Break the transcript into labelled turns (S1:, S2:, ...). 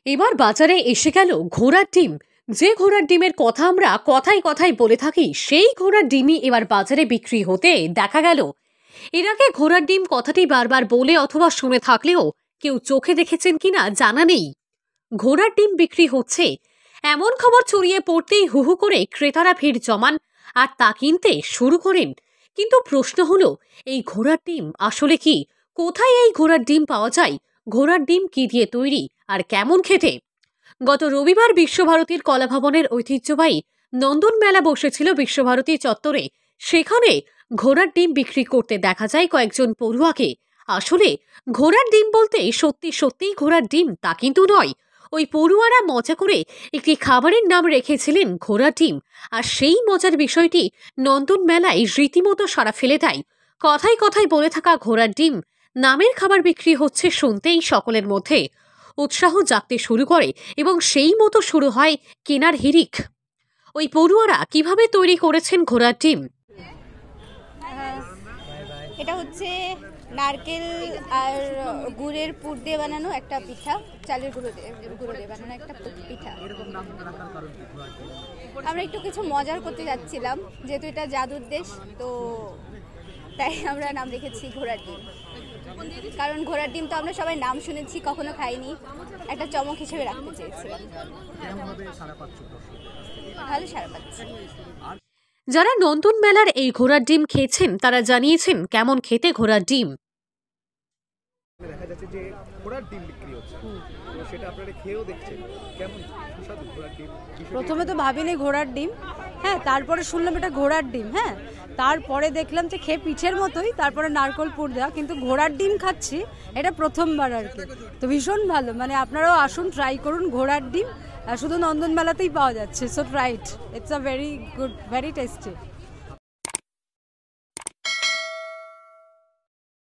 S1: এবার বাজারে এসে গেল ঘোড়ার ডিম। যে ঘোড়ার ডিমের কথা আমরা কথায় কথায় বলে থাকি, সেই ঘোড়ার ডিমই এবার বাজারে বিক্রি হতে দেখা গেল। এর আগে ঘোড়ার ডিম কথাটি বারবার বলে অথবা শুনে থাকলেও কেউ চোখে দেখেছেন কিনা জানা নেই। ঘোড়ার ডিম বিক্রি হচ্ছে এমন খবর ছড়িয়ে পড়তেই হু হু করে ক্রেতারা ভিড় জমান আর তা কিনতে শুরু করেন। কিন্তু প্রশ্ন হলো, এই ঘোড়ার ডিম আসলে কি? কোথায় এই ঘোড়ার ডিম পাওয়া যায়? ঘোড়ার ডিম কি দিয়ে তৈরি আর কেমন খেতে? গত রবিবার বিশ্বভারতীর কলাভবনের ঐতিহ্যবাহী নন্দন মেলা বসেছিল বিশ্বভারতী চত্বরে। সেখানে ঘোড়ার ডিম বিক্রি করতে দেখা যায় কয়েকজন পড়ুয়াকে। আসলে ঘোড়ার ডিম বলতে সত্যি সত্যিই ঘোড়ার ডিম তা কিন্তু নয়। ওই পড়ুয়ারা মজা করে একটি খাবারের নাম রেখেছিলেন ঘোড়ার ডিম, আর সেই মজার বিষয়টি নন্দন মেলায় রীতিমতো সাড়া ফেলে দেয়। কথায় কথায় বলে থাকা ঘোড়ার ডিম নামের খাবার বিক্রি হচ্ছে শুনতেই সকলের মধ্যে উৎসাহ জাগতে শুরু করে এবং সেই মতো শুরু হয় কেনার হিড়িক। ওই পড়ুয়ারা কিভাবে তৈরি করেছেন ঘোড়ার ডিম?
S2: এটা হচ্ছে নারকেল আর গুড়ের পুর দিয়ে বানানো একটা পিঠা, চালের গুঁড়ো দিয়ে বানানো একটা পিঠা। আমরা একটু কিছু মজার করতে যাচ্ছিলাম, যেহেতু এটা জাদুর দেশ, তো তাই আমরা নাম রেখেছি ঘোড়ার ডিম। কারণ ঘোড়ার ডিম তো আমরা সবাই নাম শুনেছি, কখনো খাইনি, একটা চমক হিসেবে রাখতে চেয়েছিলাম। ভালো সাড়া পাচ্ছি।
S1: যারা নন্দন মেলার এই ঘোড়ার ডিম খেয়েছেন তারা জানিয়েছেন কেমন খেতে ঘোড়ার ডিম।
S3: দেখা যাচ্ছে যে ঘোড়ার ডিম বিক্রি হচ্ছে, সেটা আপনারা খেয়েও দেখছেন, কেমন সুস্বাদু ঘোড়ার ডিম?
S4: প্রথমে তো ভাবিনি ঘোড়ার ডিম, হ্যাঁ, তারপরে শুনলাম এটা ঘোড়ার ডিম, হ্যাঁ, তারপরে দেখলাম যে খেয়ে পিঠের মতোই, তারপরে নারকেল পুর দেওয়া, কিন্তু ঘোড়ার ডিম খাচ্ছি এটা প্রথমবার আর কি। তো ভীষণ ভালো, মানে আপনারাও আসুন, ট্রাই করুন ঘোড়ার ডিম। শুধু নন্দন মেলাতেই পাওয়া যাচ্ছে, so try it, it's a very good, very tasty.